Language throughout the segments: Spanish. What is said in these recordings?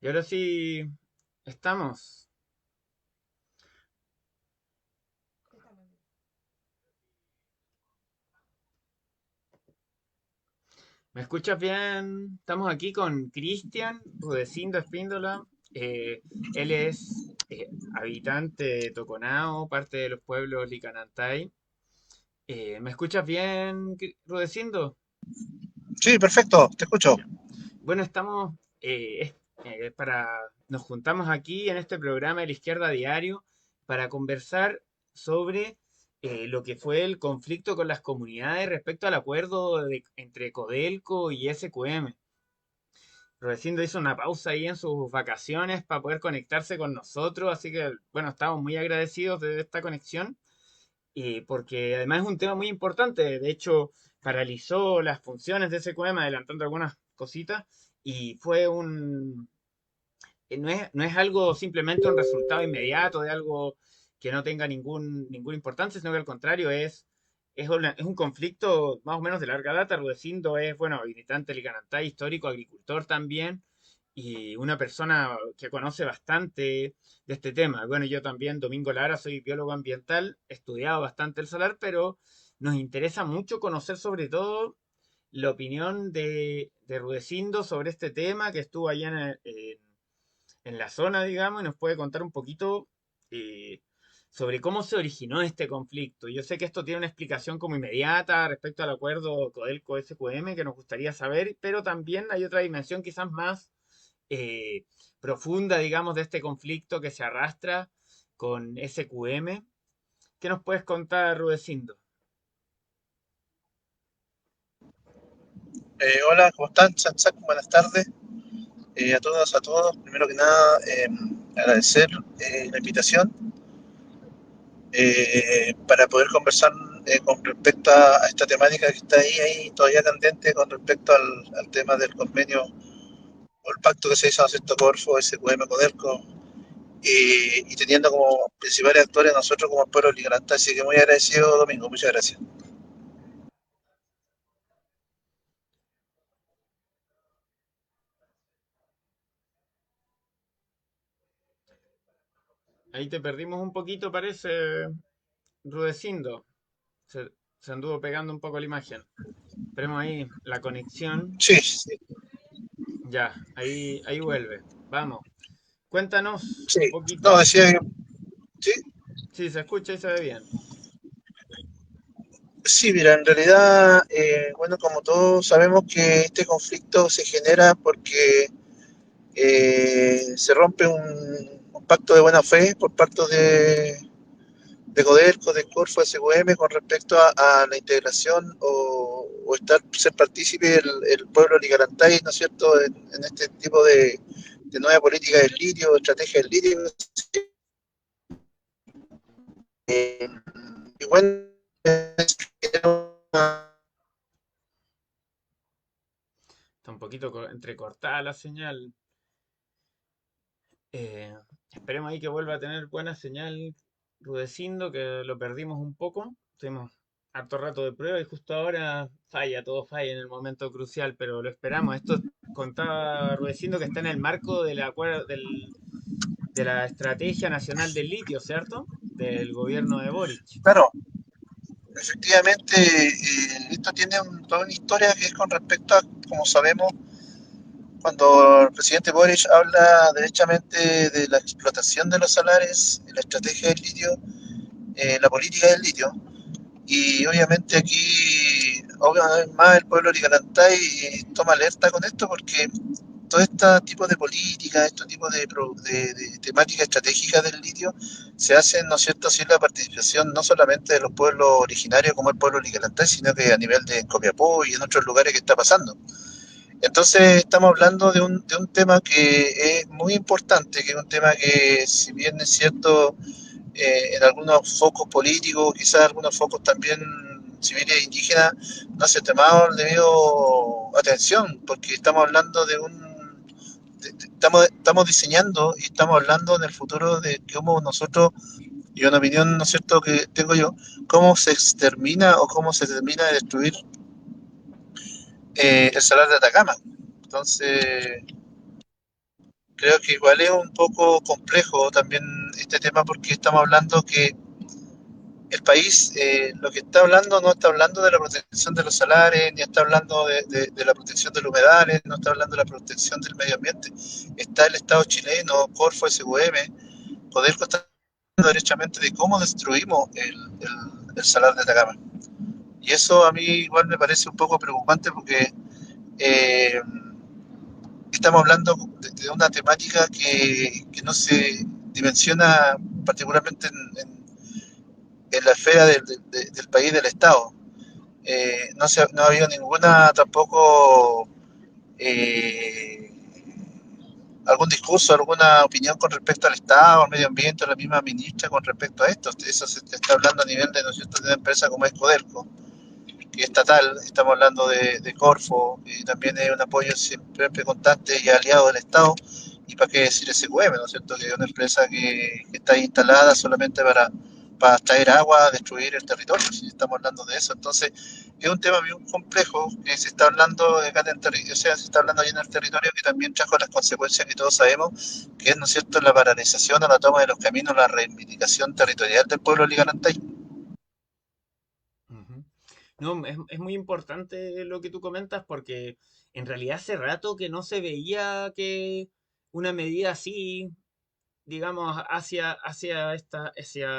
Y ahora sí, estamos. ¿Me escuchas bien? Estamos aquí con Cristian Rudecindo Espíndola. Él es habitante de Toconao, parte de los pueblos Licanantay. ¿Me escuchas bien, Rudecindo? Sí, perfecto, te escucho. Ya. Bueno, estamos para nos juntamos aquí en este programa de la Izquierda Diario para conversar sobre lo que fue el conflicto con las comunidades respecto al acuerdo entre Codelco y SQM. Rudecindo hizo una pausa ahí en sus vacaciones para poder conectarse con nosotros, así que bueno, estamos muy agradecidos de esta conexión porque además es un tema muy importante. De hecho, paralizó las funciones de SQM adelantando algunas cositas y fue no es algo simplemente un resultado inmediato de algo que no tenga ninguna importancia, sino que al contrario es un conflicto más o menos de larga data. Rudecindo es, bueno, militante del Canantay, histórico, agricultor también, y una persona que conoce bastante de este tema. Bueno, yo también, Domingo Lara, soy biólogo ambiental, he estudiado bastante el salar, pero nos interesa mucho conocer sobre todo la opinión de Rudecindo sobre este tema, que estuvo allá en la zona, digamos, y nos puede contar un poquito eh, sobre cómo se originó este conflicto. Yo sé que esto tiene una explicación como inmediata respecto al acuerdo Codelco-SQM que nos gustaría saber, pero también hay otra dimensión quizás más eh, profunda, digamos, de este conflicto que se arrastra con SQM. ¿Qué nos puedes contar, Rudecindo? Hola, ¿cómo están? Buenas tardes a todas, a todos. Primero que nada, agradecer la invitación para poder conversar con respecto a esta temática que está ahí todavía candente con respecto al tema del convenio o el pacto que se hizo, ¿no es cierto?, Corfo, SQM, Codelco, y teniendo como principales actores nosotros como el pueblo ligaranta. Así que muy agradecido, Domingo, muchas gracias. Ahí te perdimos un poquito, parece, Rudecindo. Se, se anduvo pegando un poco la imagen. Esperemos ahí la conexión. Sí, sí, Ya, ahí vuelve. Vamos. Cuéntanos sí. un No, poquito. decía que sí. Sí, se escucha y se ve bien. Sí, mira, en realidad, bueno, como todos sabemos que este conflicto se genera porque se rompe un pacto de buena fe por parte de Codelco, de Corfo, SQM con respecto a la integración o ser partícipe el pueblo ligarantay, ¿no es cierto?, en este tipo de nueva política del litio, estrategia del litio. Eh, y bueno, Está un poquito entrecortada la señal. Eh, Esperemos ahí que vuelva a tener buena señal Rudecindo, que lo perdimos un poco. Tuvimos harto rato de prueba y justo ahora falla, todo falla en el momento crucial, pero lo esperamos. Esto contaba Rudecindo que está en el marco del acuerdo de la Estrategia Nacional del Litio, ¿cierto? Del gobierno de Boric. claro, efectivamente, esto tiene toda una historia que es con respecto a, como sabemos, cuando el presidente Boric habla derechamente de la explotación de los salares, la estrategia del litio, la política del litio, y obviamente aquí, una vez más, el pueblo de Licarantay toma alerta con esto porque todo este tipo de políticas, este tipo de temáticas estratégicas del litio se hacen, ¿no es cierto?, sin la participación no solamente de los pueblos originarios como el pueblo licarantay, sino que a nivel de Copiapó y en otros lugares que está pasando. Entonces estamos hablando de un tema que es muy importante, que es un tema que, si bien es cierto, en algunos focos políticos, quizás algunos focos también civiles indígenas, no se ha tomado el debido atención, porque estamos hablando estamos diseñando y estamos hablando en el futuro de cómo nosotros, y una opinión, ¿no es cierto?, que tengo yo, cómo se extermina o cómo se termina de destruir el salar de Atacama. Entonces, creo que igual es un poco complejo también este tema porque estamos hablando que el país lo que está hablando no está hablando de la protección de los salares, ni está hablando de la protección de los humedales, no está hablando de la protección del medio ambiente. Está el Estado chileno, Corfo, SQM, Codelco está hablando derechamente de cómo destruimos el salar de Atacama. Y eso a mí igual me parece un poco preocupante porque eh, estamos hablando de una temática que no se dimensiona particularmente en la esfera del país, del Estado. No ha habido ninguna tampoco eh, algún discurso, alguna opinión con respecto al Estado, al medio ambiente, a la misma ministra con respecto a esto. Eso se está hablando a nivel de, ¿no es cierto?, de una empresa como es Codelco, que es estatal. Estamos hablando de Corfo, que también es un apoyo siempre constante y aliado del Estado. Y para qué decir SQM, ¿no es cierto?, que es una empresa que está instalada solamente para traer agua, destruir el territorio, si estamos hablando de eso. Entonces, es un tema bien complejo que se está hablando acá en el o sea, se está hablando allá en el territorio, que también trajo las consecuencias que todos sabemos, que es, ¿no es cierto?, la paralización o la toma de los caminos, la reivindicación territorial del pueblo liganantay. Ujú. No, es muy importante lo que tú comentas porque en realidad hace rato que no se veía que una medida así, digamos, hacia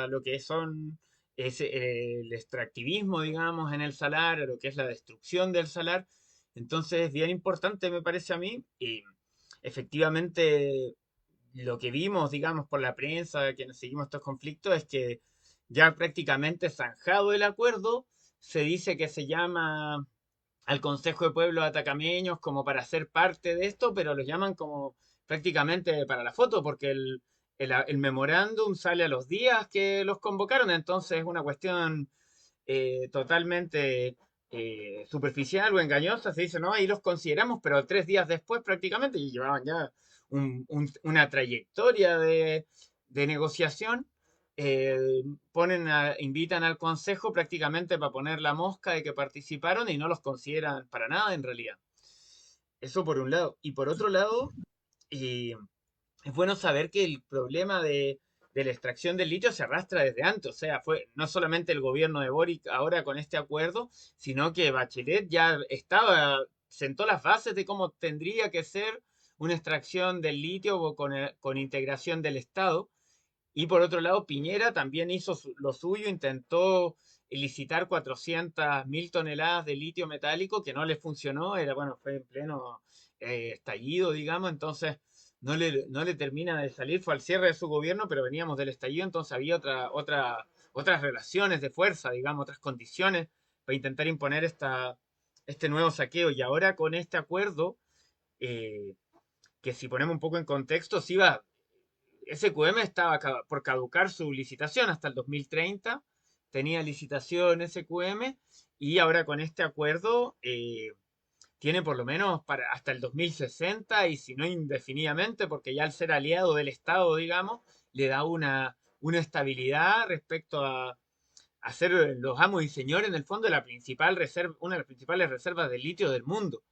lo que son el extractivismo, digamos, en el salar, lo que es la destrucción del salar. Entonces, es bien importante, me parece a mí, y efectivamente lo que vimos, digamos, por la prensa, quienes seguimos estos conflictos, es que ya prácticamente zanjado el acuerdo, se dice que se llama al Consejo de Pueblos Atacameños como para ser parte de esto, pero los llaman como prácticamente para la foto, porque el memorándum sale a los días que los convocaron, entonces es una cuestión totalmente superficial o engañosa. Se dice, no, ahí los consideramos, pero 3 días después prácticamente, y llevaban ya una trayectoria de negociación, eh, invitan al consejo prácticamente para poner la mosca de que participaron y no los consideran para nada en realidad. Eso por un lado. Y por otro lado, eh, es bueno saber que el problema de la extracción del litio se arrastra desde antes. O sea, fue no solamente el gobierno de Boric ahora con este acuerdo, sino que Bachelet ya sentó las bases de cómo tendría que ser una extracción del litio con integración del Estado. Y por otro lado, Piñera también hizo lo suyo, intentó licitar 400.000 toneladas de litio metálico, que no le funcionó, bueno, fue en pleno estallido, digamos, entonces no le termina de salir, fue al cierre de su gobierno, pero veníamos del estallido, entonces había otras relaciones de fuerza, digamos, otras condiciones para intentar imponer este nuevo saqueo. Y ahora con este acuerdo, eh, que si ponemos un poco en contexto, sí va. SQM estaba por caducar su licitación hasta el 2030, tenía licitación SQM y ahora con este acuerdo tiene por lo menos para hasta el 2060 y si no indefinidamente, porque ya al ser aliado del Estado, digamos, le da una estabilidad respecto a ser los amos y señores en el fondo de la principal reserva, una de las principales reservas de litio del mundo.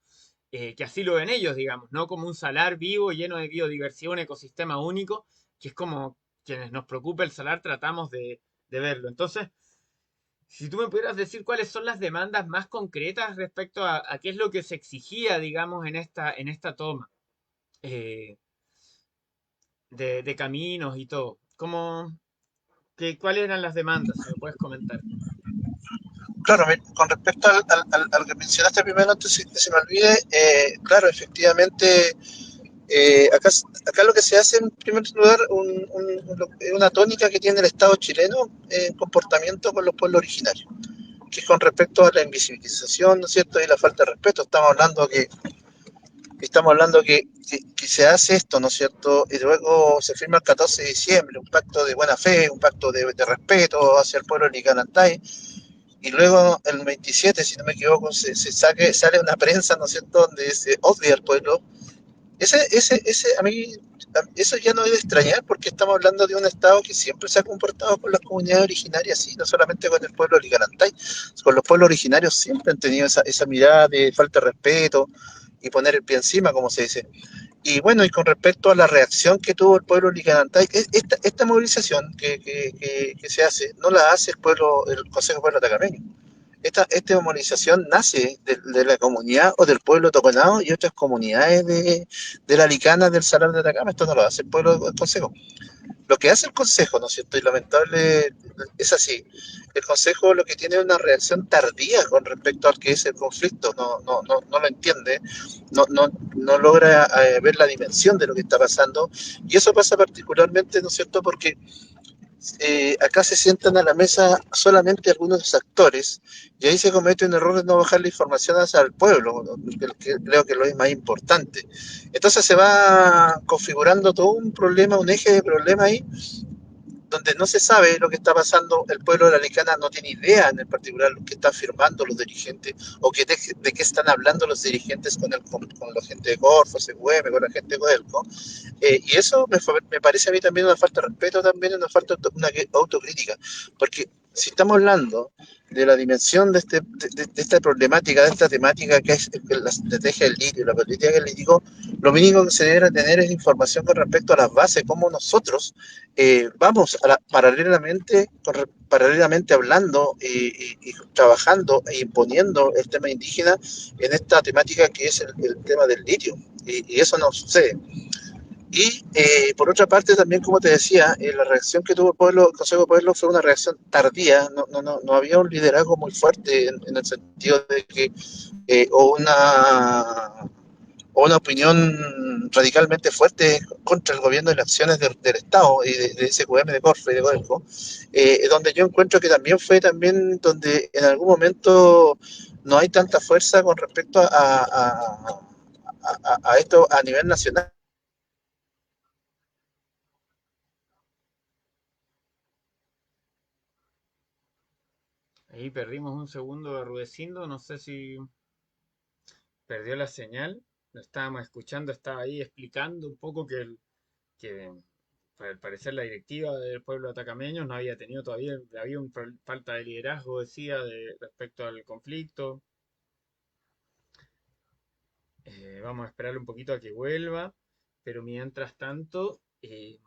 Que así lo ven ellos, digamos, no como un salar vivo, lleno de biodiversidad, un ecosistema único, que es como quienes nos preocupa el salar tratamos de verlo. Entonces, si tú me pudieras decir cuáles son las demandas más concretas respecto a qué es lo que se exigía, digamos, en esta toma eh, de caminos y todo, ¿cuáles eran las demandas? Si me puedes comentar. Claro, con respecto al que mencionaste primero, antes que se me olvide, claro, efectivamente, acá lo que se hace en primer lugar es una tónica que tiene el Estado chileno en comportamiento con los pueblos originarios, que es con respecto a la invisibilización, ¿no es cierto?, y la falta de respeto. Estamos hablando que se hace esto, ¿no es cierto?, y luego se firma el 14 de diciembre, un pacto de buena fe, un pacto de respeto hacia el pueblo de Licanantay, y luego el 27, si no me equivoco, sale una prensa, ¿no es cierto?, donde se odia al pueblo. A mí, eso ya no debe extrañar porque estamos hablando de un Estado que siempre se ha comportado con las comunidades originarias, sí, no solamente con el pueblo de Licarantay, con los pueblos originarios siempre han tenido esa mirada de falta de respeto y poner el pie encima, como se dice. Y bueno, y con respecto a la reacción que tuvo el pueblo licanantay, esta movilización que se hace, no la hace el pueblo, el Consejo Pueblo Atacameño. Esta movilización nace de la comunidad o del pueblo toconao y otras comunidades de la Licana del Salar de Atacama. Esto no lo hace el pueblo del Consejo. Lo que hace el Consejo, ¿no es cierto? Y lamentable es así. El Consejo lo que tiene es una reacción tardía con respecto al que es el conflicto, no lo entiende, no logra ver la dimensión de lo que está pasando. Y eso pasa particularmente, ¿no es cierto?, porque acá se sientan a la mesa solamente algunos actores y ahí se comete un error de no bajar la información hacia el pueblo, ¿no? Que creo que lo es más importante. Entonces se va configurando todo un problema, un eje de problema ahí, donde no se sabe lo que está pasando, el pueblo de la Licana no tiene idea en el particular lo que están firmando los dirigentes o de qué están hablando los dirigentes con la gente de Corfo, SQM, con la gente de Codelco. Y eso me parece a mí también una falta de respeto, también una falta de una autocrítica, porque si estamos hablando de la dimensión de esta problemática, de esta temática que es la estrategia del litio, la política del litio, lo mínimo que se debe tener es información con respecto a las bases, cómo nosotros vamos paralelamente hablando y trabajando e imponiendo el tema indígena en esta temática que es el tema del litio. Y eso no sucede. Y por otra parte, también, como te decía, la reacción que tuvo el Consejo de Pueblo fue una reacción tardía, no había un liderazgo muy fuerte en el sentido de que o una opinión radicalmente fuerte contra el gobierno y las acciones del Estado y de SQM, de Corfe y de Codelco, donde yo encuentro que también fue también donde en algún momento no hay tanta fuerza con respecto a esto a nivel nacional. Ahí perdimos un segundo de Rudecindo, no sé si perdió la señal. Lo estábamos escuchando, estaba ahí explicando un poco que al parecer la directiva del pueblo atacameño no había tenido todavía, había una falta de liderazgo, decía, respecto al conflicto. Vamos a esperar un poquito a que vuelva, pero mientras tanto, el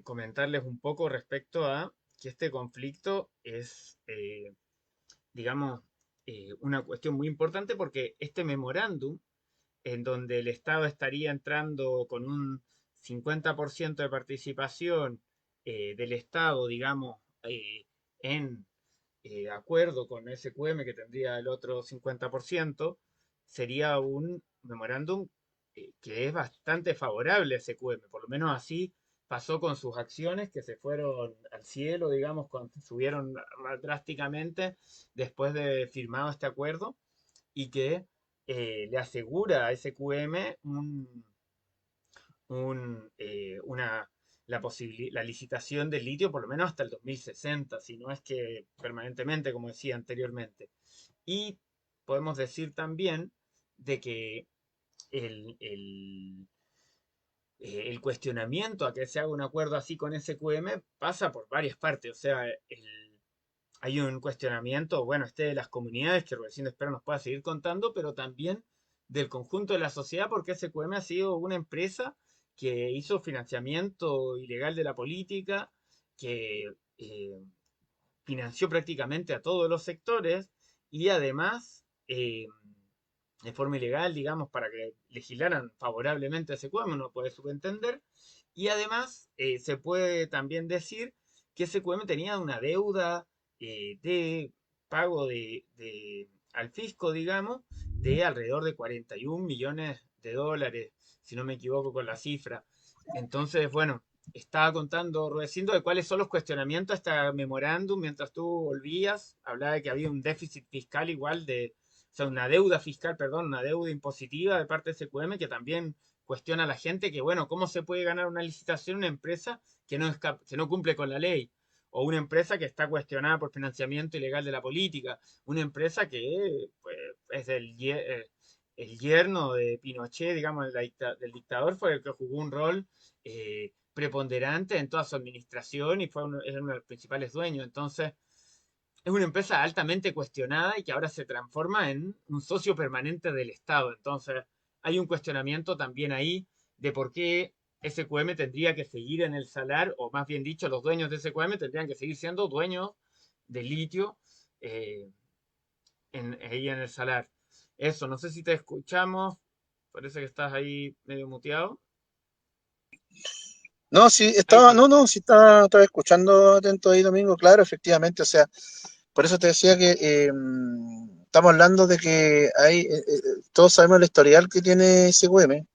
comentarles un poco respecto a que este conflicto es, digamos, una cuestión muy importante porque este memorándum, en donde el Estado estaría entrando con un 50% de participación del Estado, digamos, en acuerdo con SQM, que tendría el otro 50%, sería un memorándum que es bastante favorable a SQM, por lo menos así pasó con sus acciones que se fueron al cielo, digamos, subieron drásticamente después de firmado este acuerdo y que le asegura a SQM la licitación del litio por lo menos hasta el 2060, si no es que permanentemente, como decía anteriormente. Y podemos decir también de que el cuestionamiento a que se haga un acuerdo así con SQM pasa por varias partes. O sea, hay un cuestionamiento, bueno, este de las comunidades, que recién espero nos pueda seguir contando, pero también del conjunto de la sociedad, porque SQM ha sido una empresa que hizo financiamiento ilegal de la política, que financió prácticamente a todos los sectores y además, de forma ilegal, digamos, para que legislaran favorablemente a SQM, uno puede subentender, y además se puede también decir que SQM tenía una deuda de pago al fisco, digamos, de alrededor de 41 millones de dólares, si no me equivoco con la cifra. Entonces, bueno, estaba contando Rudecindo de cuáles son los cuestionamientos a este memorándum mientras tú volvías. Hablaba de que había un déficit fiscal igual o sea, una deuda fiscal, perdón, una deuda impositiva de parte de SQM que también cuestiona a la gente que, bueno, ¿cómo se puede ganar una licitación una empresa que no cumple con la ley? O una empresa que está cuestionada por financiamiento ilegal de la política. Una empresa que pues, es el yerno de Pinochet, digamos, del dictador, fue el que jugó un rol preponderante en toda su administración y era uno de los principales dueños. Entonces, es una empresa altamente cuestionada y que ahora se transforma en un socio permanente del Estado. Entonces, hay un cuestionamiento también ahí de por qué SQM tendría que seguir en el salar, o más bien dicho, los dueños de SQM tendrían que seguir siendo dueños de litio eh, ahí en el salar. Eso, no sé si te escuchamos, parece que estás ahí medio muteado. No, sí, Ahí estaba, sí. no, no, sí estaba escuchando atento ahí, Domingo, claro, efectivamente, o sea, por eso te decía que estamos hablando de que todos sabemos el historial que tiene SQM,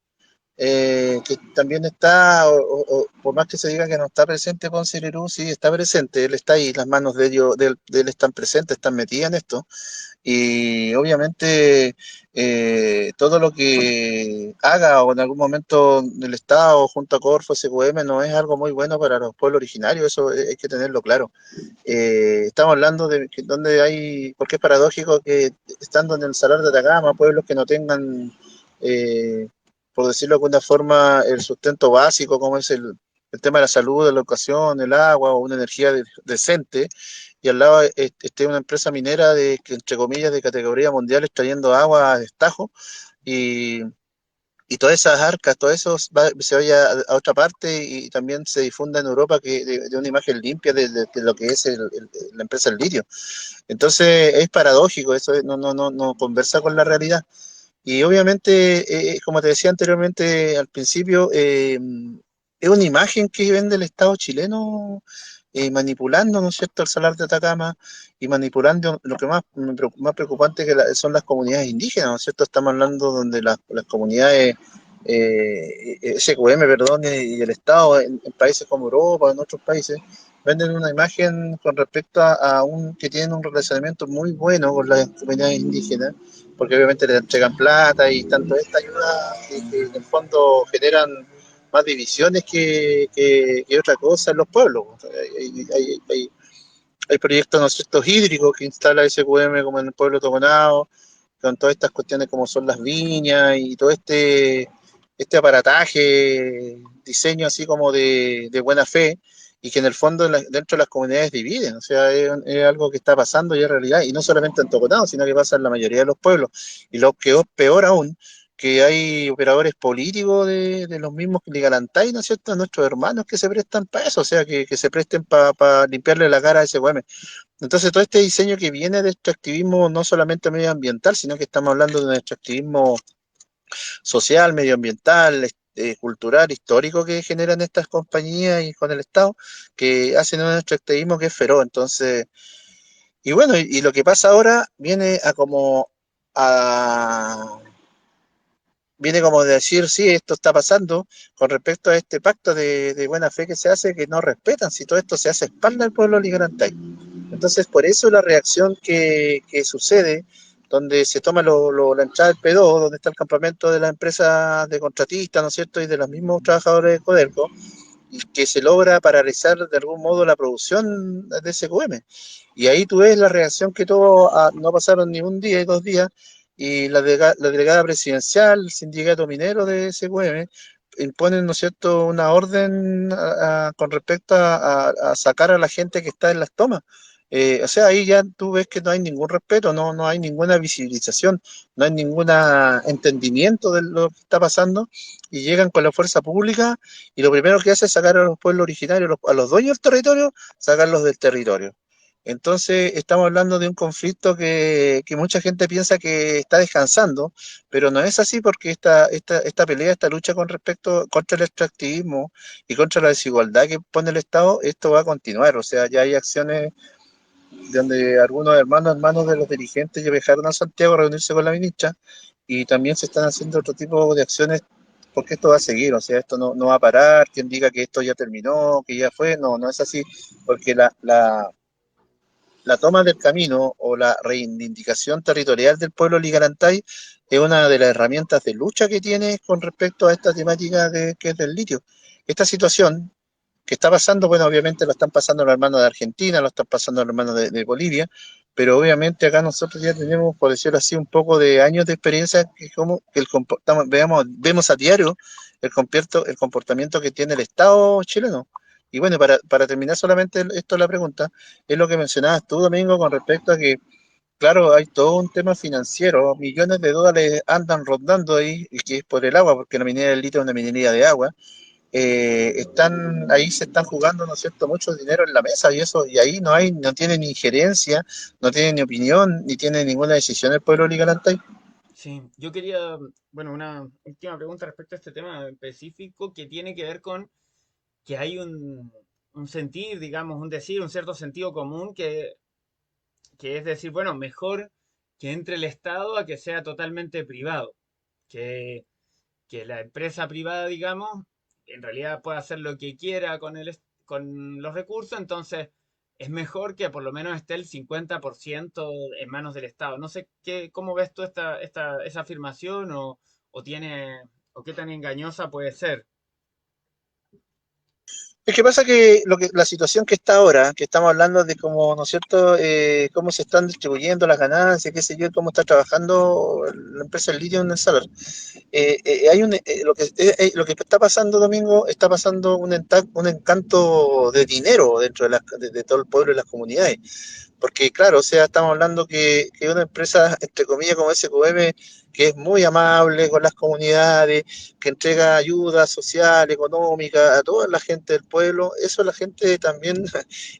que también está, o por más que se diga que no está presente con Cirirú, sí está presente, él está ahí, las manos de él están presentes, están metidas en esto, y obviamente todo lo que haga o en algún momento el Estado junto a Corfo, SQM, no es algo muy bueno para los pueblos originarios, eso hay que tenerlo claro. Estamos hablando de que donde hay, porque es paradójico que estando en el Salar de Atacama, pueblos que no tengan, eh, por decirlo de alguna forma, el sustento básico, como es el tema de la salud, de la educación, el agua o una energía decente, y al lado esté una empresa minera de, que, entre comillas, de categoría mundial extrayendo agua a destajo, y y todas esas arcas, todo eso se vaya a otra parte y también se difunda en Europa de una imagen limpia de lo que es la empresa del litio. Entonces es paradójico, eso no conversa con la realidad. Y obviamente, como te decía anteriormente al principio, es una imagen que vende el Estado chileno manipulando, ¿no es cierto?, el salar de Atacama y manipulando lo que más preocupante son las comunidades indígenas, ¿no es cierto? Estamos hablando donde las comunidades SQM, perdón, y el Estado en países como Europa, en otros países, venden una imagen con respecto a un que tienen un relacionamiento muy bueno con las comunidades indígenas porque obviamente le entregan plata y tanto esta ayuda que en el fondo generan más divisiones que otra cosa en los pueblos. Hay proyectos, ¿no es cierto?, hídricos que instala SQM como en el pueblo Toconao, con todas estas cuestiones como son las viñas y todo este aparataje, diseño así como de buena fe, y que en el fondo dentro de las comunidades dividen, o sea, es algo que está pasando ya en realidad, y no solamente en Toconao, sino que pasa en la mayoría de los pueblos, y lo que es peor aún, que hay operadores políticos de los mismos Ligalantay, ¿no es cierto?, nuestros hermanos que se prestan para eso, o sea, que se presten para limpiarle la cara a ese güeme. Entonces, todo este diseño que viene de extractivismo no solamente medioambiental, sino que estamos hablando de un extractivismo social, medioambiental, cultural, histórico que generan estas compañías y con el Estado, que hacen un extractivismo que es feroz. Entonces, y bueno, y lo que pasa ahora a viene como de decir, sí, esto está pasando con respecto a este pacto de buena fe que se hace, que no respetan, si todo esto se hace a espalda del pueblo ligarantay. Entonces, por eso la reacción que sucede, donde se toma la entrada del P2, donde está el campamento de las empresas de contratistas, ¿no es cierto?, y de los mismos trabajadores de Codelco, y que se logra paralizar de algún modo la producción de SQM. Y ahí tú ves la reacción que tuvo, no pasaron ni un día y 2 días, y la delegada presidencial, el sindicato minero de SQM, imponen, ¿no es cierto?, una orden con respecto a sacar a la gente que está en las tomas. O sea, ahí ya tú ves que no hay ningún respeto, no hay ninguna visibilización, no hay ningún entendimiento de lo que está pasando, y llegan con la fuerza pública y lo primero que hace es sacar a los pueblos originarios, a los dueños del territorio, sacarlos del territorio. Entonces, estamos hablando de un conflicto que mucha gente piensa que está descansando, pero no es así porque esta pelea, esta lucha con respecto contra el extractivismo y contra la desigualdad que pone el Estado, esto va a continuar. O sea, ya hay acciones donde algunos hermanos de los dirigentes ya viajaron a Santiago a reunirse con la ministra y también se están haciendo otro tipo de acciones porque esto va a seguir, o sea, esto no va a parar, quien diga que esto ya terminó, que ya fue, no es así, porque la toma del camino o la reivindicación territorial del pueblo ligarantay es una de las herramientas de lucha que tiene con respecto a esta temática que es del litio. Esta situación que está pasando, bueno, obviamente lo están pasando los hermanos de Argentina, lo están pasando los hermanos de Bolivia, pero obviamente acá nosotros ya tenemos, por decirlo así, un poco de años de experiencia que como que vemos a diario el comportamiento que tiene el Estado chileno. Y bueno, para terminar solamente esto la pregunta, es lo que mencionabas tú, Domingo, con respecto a que claro, hay todo un tema financiero, millones de dólares andan rondando ahí, y que es por el agua, porque la minería del litio es una minería de agua. Están ahí, se están jugando, ¿no es cierto?, mucho dinero en la mesa y eso, y ahí no tiene ni injerencia, no tiene ni opinión, ni tiene ninguna decisión el pueblo Ligalantay. Sí, yo quería, bueno, una última pregunta respecto a este tema específico que tiene que ver con que hay un sentir, digamos, un decir, un cierto sentido común que es decir, bueno, mejor que entre el Estado a que sea totalmente privado, que, que la empresa privada, digamos, en realidad pueda hacer lo que quiera con con los recursos, entonces es mejor que por lo menos esté el 50% en manos del Estado. No sé cómo ves tú esa afirmación o tiene, o qué tan engañosa puede ser. Es que pasa que, la situación que está ahora, que estamos hablando de cómo, ¿no es cierto?, cómo se están distribuyendo las ganancias, qué sé yo, cómo está trabajando la empresa del litio en el salar. Lo que está pasando, Domingo, está pasando un encanto de dinero dentro de todo el pueblo y las comunidades. Porque, claro, o sea, estamos hablando que una empresa, entre comillas, como SQM, que es muy amable con las comunidades, que entrega ayuda social, económica a toda la gente del pueblo, eso la gente también,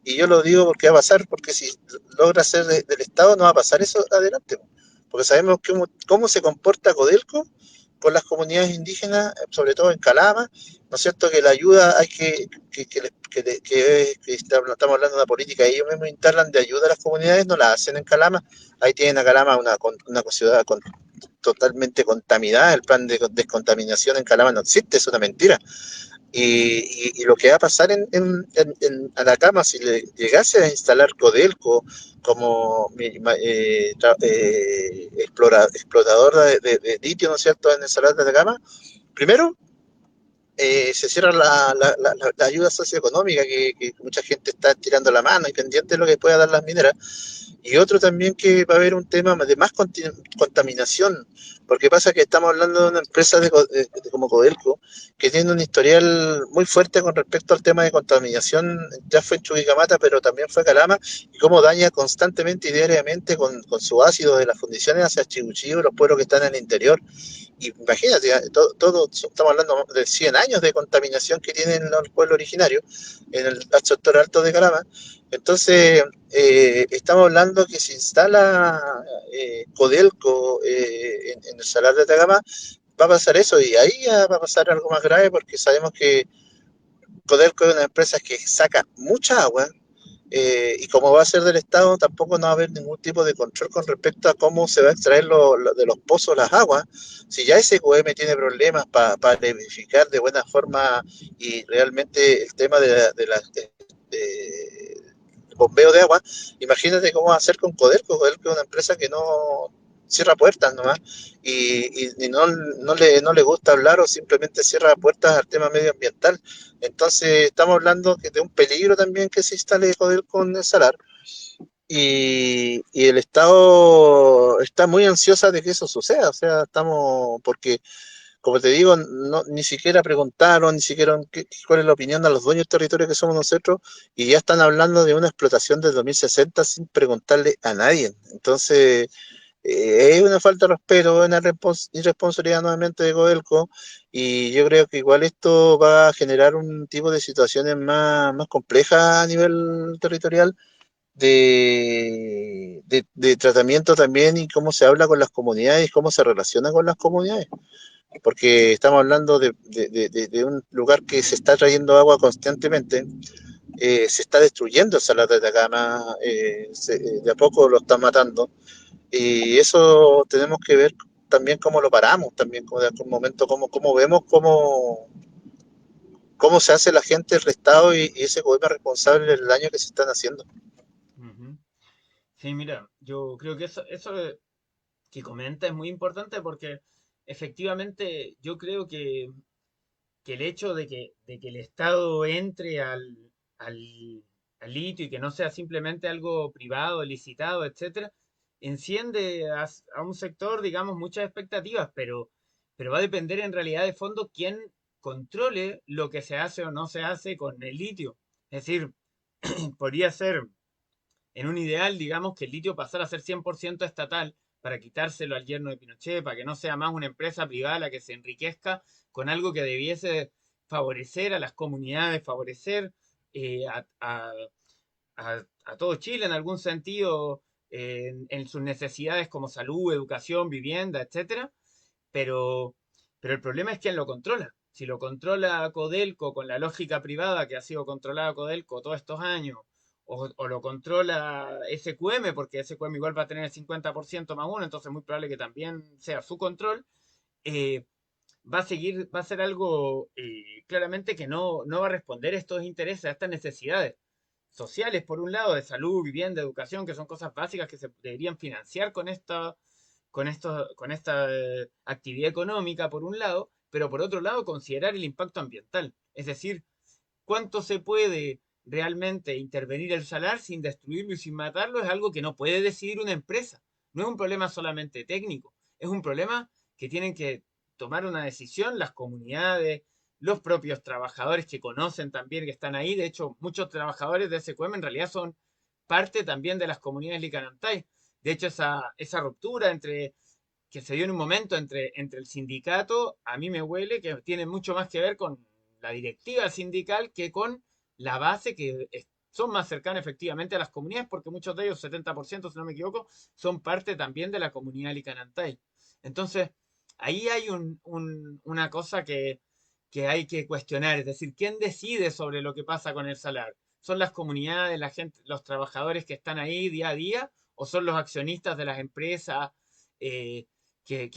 y yo lo digo porque va a pasar, porque si logra ser del Estado, no va a pasar eso adelante. Porque sabemos cómo se comporta Codelco con las comunidades indígenas, sobre todo en Calama, ¿no es cierto? Que la ayuda hay que estamos hablando de una política, ellos mismos instalan de ayuda a las comunidades, no la hacen en Calama, ahí tienen a Calama una ciudad totalmente contaminada, el plan de descontaminación en Calama no existe, es una mentira. Y lo que va a pasar en Atacama, si le llegase a instalar Codelco como explotador de litio, ¿no es cierto?, en el Salar de Atacama, primero se cierra la ayuda socioeconómica que mucha gente está tirando la mano y pendiente de lo que pueda dar las mineras. Y otro también que va a haber un tema de más contaminación, porque pasa que estamos hablando de una empresa como Codelco, que tiene un historial muy fuerte con respecto al tema de contaminación, ya fue en Chuquicamata, pero también fue Calama, y cómo daña constantemente y diariamente con su ácido de las fundiciones hacia Chiguchillo, los pueblos que están en el interior. Y imagínate, estamos hablando de 100 años de contaminación que tienen los pueblos originarios en el sector alto de Calama. Entonces, estamos hablando que se instala Codelco en el Salar de Atacama, va a pasar eso y ahí ya va a pasar algo más grave porque sabemos que Codelco es una empresa que saca mucha agua, y como va a ser del Estado, tampoco no va a haber ningún tipo de control con respecto a cómo se va a extraer de los pozos las aguas. Si ya SQM tiene problemas para verificar de buena forma y realmente el tema de bombeo de agua, imagínate cómo va a hacer con Codelco. Codelco es una empresa que no cierra puertas nomás y no le gusta hablar o simplemente cierra puertas al tema medioambiental. Entonces estamos hablando de un peligro también que se instale Codelco en el salar y el Estado está muy ansiosa de que eso suceda, o sea, estamos, porque como te digo, ni siquiera preguntaron, ni siquiera cuál es la opinión de los dueños del territorio que somos nosotros, y ya están hablando de una explotación del 2060 sin preguntarle a nadie. Entonces, es una falta de respeto, una irresponsabilidad nuevamente de Codelco, y yo creo que igual esto va a generar un tipo de situaciones más complejas a nivel territorial, de tratamiento también, y cómo se habla con las comunidades y cómo se relaciona con las comunidades porque estamos hablando de un lugar que se está trayendo agua constantemente, se está destruyendo el salar de Atacama, de a poco lo están matando, y eso tenemos que ver también cómo lo paramos, también como de algún momento, cómo vemos cómo se hace la gente, el Estado y ese gobierno responsable del daño que se están haciendo. Ujú. Sí, mira, yo creo que eso que comenta es muy importante porque efectivamente yo creo que el hecho de que el Estado entre al, al litio y que no sea simplemente algo privado, licitado, etcétera, enciende a un sector, digamos, muchas expectativas, pero va a depender en realidad de fondo quién controle lo que se hace o no se hace con el litio. Es decir, podría ser en un ideal, digamos, que el litio pasara a ser 100% estatal para quitárselo al yerno de Pinochet, para que no sea más una empresa privada la que se enriquezca con algo que debiese favorecer a las comunidades, favorecer a todo Chile en algún sentido, en sus necesidades como salud, educación, vivienda, etcétera, pero, pero el problema es quién lo controla. Si lo controla Codelco con la lógica privada que ha sido controlada Codelco todos estos años, o lo controla SQM, porque SQM igual va a tener el 50% más uno, entonces es muy probable que también sea su control, eh, va a ser algo claramente que no va a responder a estos intereses, a estas necesidades sociales, por un lado, de salud, vivienda, educación, que son cosas básicas que se deberían financiar con esta actividad económica, por un lado, pero por otro lado, considerar el impacto ambiental. Es decir, cuánto se puede realmente intervenir el salar sin destruirlo y sin matarlo es algo que no puede decidir una empresa. No es un problema solamente técnico, es un problema que tienen que tomar una decisión las comunidades, los propios trabajadores que conocen también que están ahí. De hecho, muchos trabajadores de SQM en realidad son parte también de las comunidades Licanantay. De hecho, esa ruptura que se dio en un momento entre el sindicato, a mí me huele que tiene mucho más que ver con la directiva sindical que con la base que son más cercanas efectivamente a las comunidades, porque muchos de ellos, 70% si no me equivoco, son parte también de la comunidad Licanantay. Entonces, ahí hay una cosa que hay que cuestionar, es decir, ¿quién decide sobre lo que pasa con el salar? ¿Son las comunidades, la gente, los trabajadores que están ahí día a día? ¿O son los accionistas de las empresas eh, que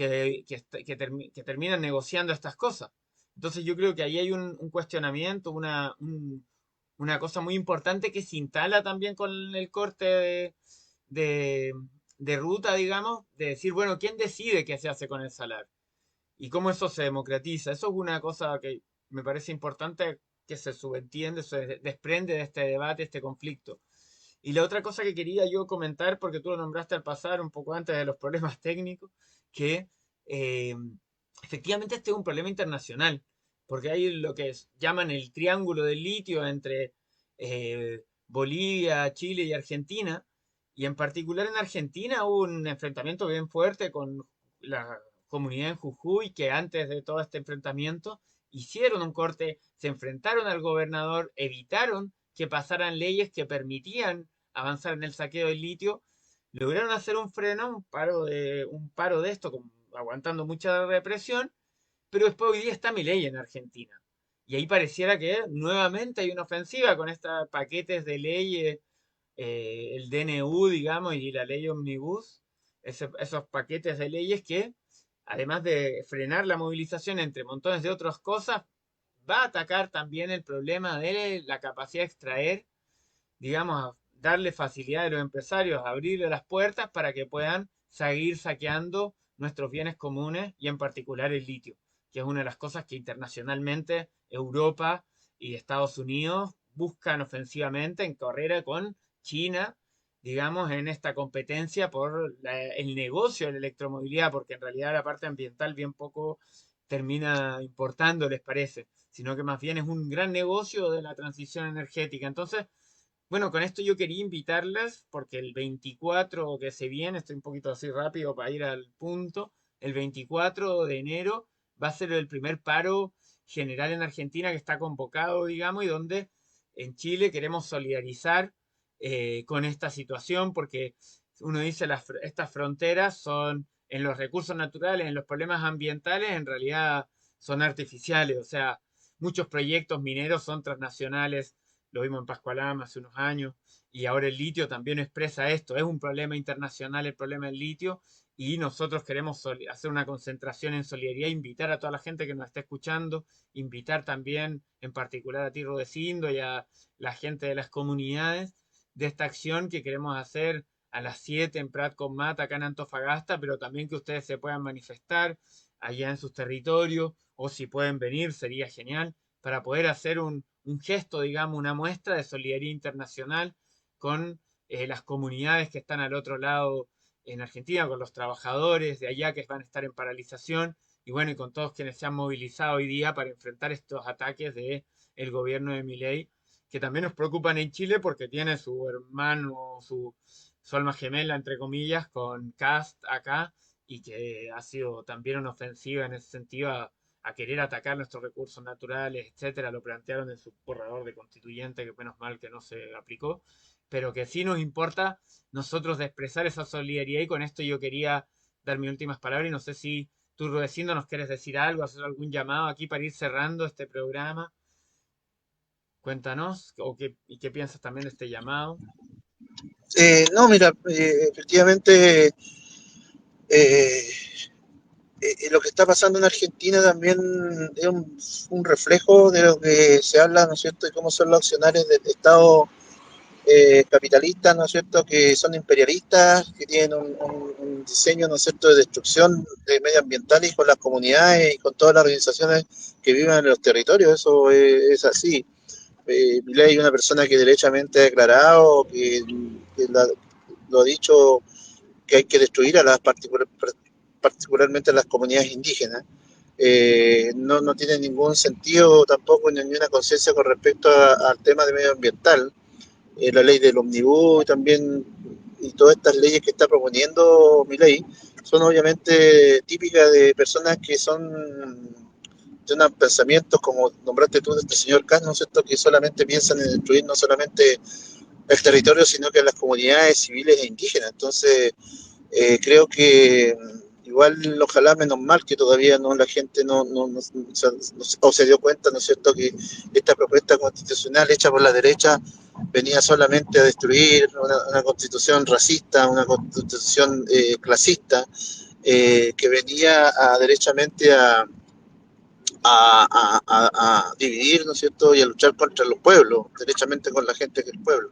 terminan negociando estas cosas? Entonces yo creo que ahí hay un cuestionamiento, una cosa muy importante que se instala también con el corte de, de ruta, digamos, de decir, bueno, ¿quién decide qué se hace con el salar? Y cómo eso se democratiza. Eso es una cosa que me parece importante que se subentiende, se desprende de este debate, este conflicto. Y la otra cosa que quería yo comentar, porque tú lo nombraste al pasar un poco antes de los problemas técnicos, que eh, efectivamente este es un problema internacional, porque hay lo que llaman el triángulo del litio entre Bolivia, Chile y Argentina, y en particular en Argentina hubo un enfrentamiento bien fuerte con la comunidad en Jujuy, que antes de todo este enfrentamiento hicieron un corte, se enfrentaron al gobernador, evitaron que pasaran leyes que permitían avanzar en el saqueo del litio, lograron hacer un freno, un paro de esto, aguantando mucha represión, pero después hoy día está Milei en Argentina. Y ahí pareciera que nuevamente hay una ofensiva con estos paquetes de leyes, el DNU, digamos, y la ley Omnibus, esos paquetes de leyes que, además de frenar la movilización entre montones de otras cosas, va a atacar también el problema de la capacidad de extraer, digamos, darle facilidad a los empresarios, abrirle las puertas para que puedan seguir saqueando nuestros bienes comunes y en particular el litio, que es una de las cosas que internacionalmente Europa y Estados Unidos buscan ofensivamente en carrera con China, digamos, en esta competencia por el negocio de la electromovilidad, porque en realidad la parte ambiental bien poco termina importando, les parece, sino que más bien es un gran negocio de la transición energética. Entonces, bueno, con esto yo quería invitarlas porque el 24 que se viene, estoy un poquito así rápido para ir al punto, el 24 de enero va a ser el primer paro general en Argentina que está convocado, digamos, y donde en Chile queremos solidarizar con esta situación porque uno dice estas fronteras son en los recursos naturales, en los problemas ambientales, en realidad son artificiales, o sea, muchos proyectos mineros son transnacionales, lo vimos en Pascualama hace unos años, y ahora el litio también expresa esto, es un problema internacional el problema del litio, y nosotros queremos hacer una concentración en solidaridad, invitar a toda la gente que nos esté escuchando, invitar también en particular a ti, Rodecindo, y a la gente de las comunidades de esta acción que queremos hacer a las 7 en Prat con Mata, acá en Antofagasta, pero también que ustedes se puedan manifestar allá en sus territorios, o si pueden venir, sería genial, para poder hacer un gesto, digamos, una muestra de solidaridad internacional con las comunidades que están al otro lado en Argentina, con los trabajadores de allá que van a estar en paralización, y bueno, y con todos quienes se han movilizado hoy día para enfrentar estos ataques del gobierno de Milei que también nos preocupan en Chile porque tiene su hermano, su alma gemela, entre comillas, con Cast acá, y que ha sido también una ofensiva en ese sentido a querer atacar nuestros recursos naturales, etcétera. Lo plantearon en su borrador de constituyente, que menos mal que no se aplicó, pero que sí nos importa nosotros de expresar esa solidaridad, y con esto yo quería dar mis últimas palabras y no sé si tú, Rudecindo, nos quieres decir algo, hacer algún llamado aquí para ir cerrando este programa. Cuéntanos, y qué piensas también de este llamado. No, mira, efectivamente, eh, lo que está pasando en Argentina también es un reflejo de lo que se habla, ¿no es cierto?, de cómo son los accionarios del Estado capitalistas, ¿no es cierto?, que son imperialistas, que tienen un diseño, ¿no es cierto?, de destrucción de medioambientales con las comunidades y con todas las organizaciones que viven en los territorios. Eso es así. Milei es una persona que derechamente ha declarado lo ha dicho, que hay que destruir a las particularmente a las comunidades indígenas. No tiene ningún sentido tampoco ni una conciencia con respecto al tema de medioambiental. La ley del omnibus también, y todas estas leyes que está proponiendo mi ley son obviamente típicas de personas que son de unos pensamientos, como nombraste tú, de este señor Kant, ¿no es cierto?, que solamente piensan en destruir no solamente el territorio, sino que las comunidades civiles e indígenas. Entonces, creo que igual, ojalá, menos mal que todavía no la gente no se dio cuenta, ¿no es cierto?, que esta propuesta constitucional hecha por la derecha venía solamente a destruir una constitución racista, una constitución clasista, que venía derechamente a dividir, ¿no es cierto?, y a luchar contra los pueblos, derechamente con la gente que es el pueblo.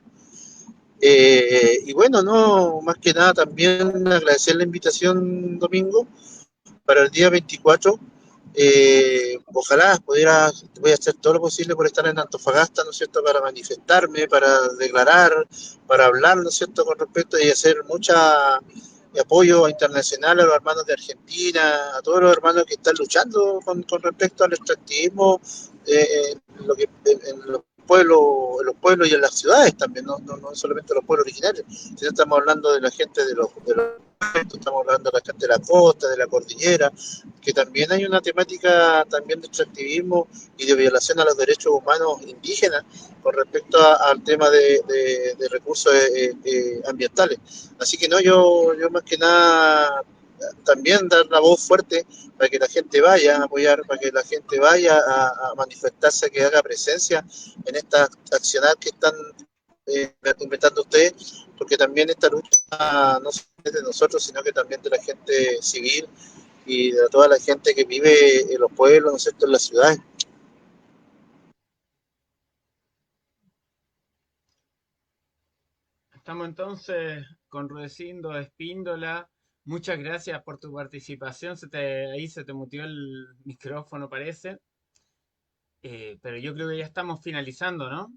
Y bueno, no, más que nada también agradecer la invitación, Domingo, para el día 24. Ojalá voy a hacer todo lo posible por estar en Antofagasta, ¿no es cierto?, para manifestarme, para declarar, para hablar, ¿no es cierto?, con respecto, y hacer mucha apoyo internacional a los hermanos de Argentina, a todos los hermanos que están luchando con respecto al extractivismo, en los pueblos y en las ciudades también, no solamente los pueblos originarios, sino estamos hablando de la gente de los estamos hablando de la gente de la costa, de la cordillera, que también hay una temática también de extractivismo y de violación a los derechos humanos indígenas con respecto al tema de recursos ambientales. Así que no, yo más que nada también dar la voz fuerte para que la gente vaya a apoyar, para que la gente vaya a manifestarse, que haga presencia en esta accionar que están inventando ustedes, porque también esta lucha no solo es de nosotros, sino que también de la gente civil y de toda la gente que vive en los pueblos, ¿no es cierto?, en las ciudades. Estamos entonces con Rudecindo Espíndola. Muchas gracias por tu participación. Ahí se te mutió el micrófono, parece. Pero yo creo que ya estamos finalizando, ¿no?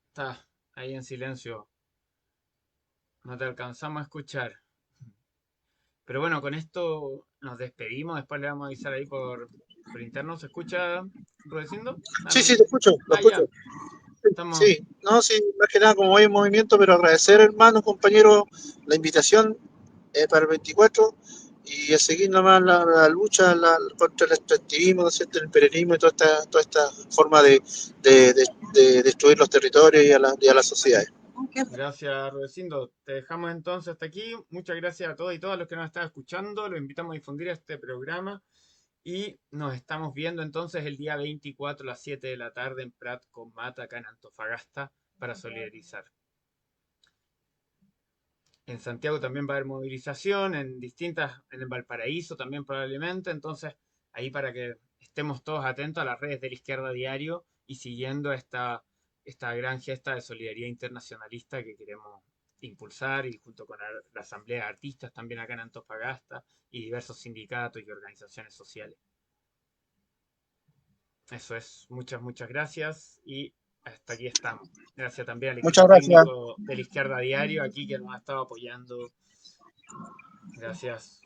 Está ahí en silencio. No te alcanzamos a escuchar. Pero bueno, con esto nos despedimos. Después le vamos a avisar ahí por interno. ¿Se escucha, Rudecindo? Ah, Sí, no. sí, te escucho, lo Ah, escucho. ya. Estamos. Sí, no, sí, más que nada como voy en movimiento, pero agradecer, hermano, compañero, la invitación para el 24 y a seguir nomás la lucha contra el extractivismo, ¿no es cierto?, el imperialismo y toda esta forma de destruir los territorios y a las sociedades. Gracias, Rudecindo. Te dejamos entonces hasta aquí. Muchas gracias a todos y todas los que nos están escuchando. Los invitamos a difundir este programa y nos estamos viendo entonces el día 24 a las 7 de la tarde en Prat con Mata, acá en Antofagasta, para solidarizar. En Santiago también va a haber movilización, en Valparaíso también probablemente. Entonces, ahí para que estemos todos atentos a las redes de la Izquierda Diario y siguiendo esta gran gesta de solidaridad internacionalista que queremos impulsar, y junto con la Asamblea de Artistas también acá en Antofagasta y diversos sindicatos y organizaciones sociales. Eso es, muchas gracias y hasta aquí estamos. Gracias también al Muchas equipo gracias. técnico de la Izquierda Diario aquí que nos ha estado apoyando. Gracias.